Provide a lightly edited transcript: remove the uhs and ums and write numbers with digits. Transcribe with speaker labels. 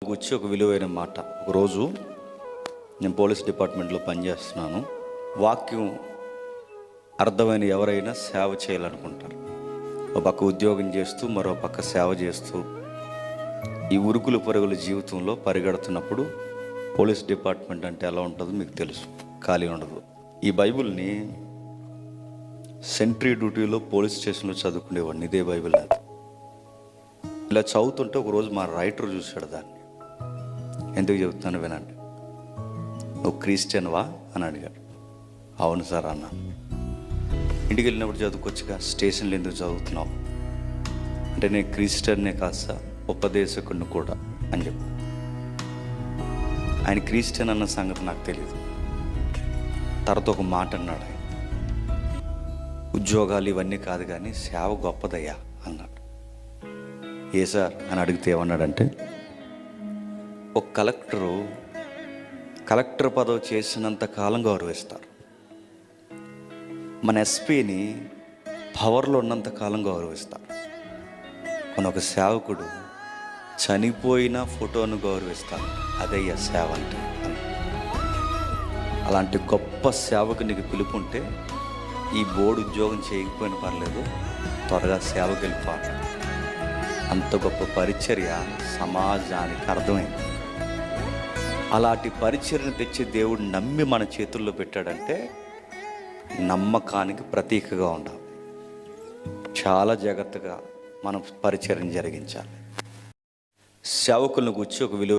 Speaker 1: గురించి ఒక విలువైన మాట. ఒకరోజు నేను పోలీస్ డిపార్ట్మెంట్లో పనిచేస్తున్నాను. వాక్యం అర్థమైన ఎవరైనా సేవ చేయాలనుకుంటారు. ఒక పక్క ఉద్యోగం చేస్తూ మరో పక్క సేవ చేస్తూ ఈ ఉరుకులు పరుగుల జీవితంలో పరిగెడుతున్నప్పుడు పోలీస్ డిపార్ట్మెంట్ అంటే ఎలా ఉంటుందో మీకు తెలుసు. ఖాళీ ఉండదు. ఈ బైబిల్ని సెంట్రీ డ్యూటీలో పోలీస్ స్టేషన్లో చదువుకునేవాడిని. ఇదే బైబిల్ అది. ఇలా చదువుతుంటే ఒకరోజు మా రైటర్ చూశాడు దాన్ని. ఎందుకు చెబుతున్నాను వినండి. నువ్వు క్రిస్టియన్వా అని అడిగాడు. అవును సార్ అన్నాను. ఇంటికి వెళ్ళినప్పుడు చదువుకోవచ్చుగా, స్టేషన్లో ఎందుకు చదువుతున్నావు అంటే నేను క్రిస్టియన్నే కాదు సార్, ఉపదేశకుడిని కూడా అని చెప్పి. ఆయన క్రిస్టియన్ అన్న సంగతి నాకు తెలియదు. తర్వాత ఒక మాట అన్నాడు ఆయన, ఉద్యోగాలు ఇవన్నీ కాదు కానీ సేవ గొప్పదయ్యా అన్నాడు. ఏ సార్ అని అడిగితే ఏమన్నాడంటే, ఒక కలెక్టర్ పదవి చేసినంత కాలం గౌరవిస్తారు, మన ఎస్పీని పవర్లో ఉన్నంత కాలం గౌరవిస్తారు, మన ఒక సేవకుడు చనిపోయిన ఫోటోను గౌరవిస్తారు. అదయ్యా సేవ అంటే. అలాంటి గొప్ప సేవకు నీకు పిలుపుంటే ఈ బోర్డు ఉద్యోగం చేయకపోయినా పర్లేదు, త్వరగా సేవకు వెళ్ళిపోవాలి. అంత గొప్ప పరిచర్య సమాజానికి అర్థమైంది. అలాంటి పరిచర్యను తెచ్చి దేవుడు నమ్మి మన చేతుల్లో పెట్టాడంటే నమ్మకానికి ప్రతీకగా ఉండాలి. చాలా జాగ్రత్తగా మనం పరిచర్యను జరిగించాలి. సేవకులను గురించి ఒక విలువ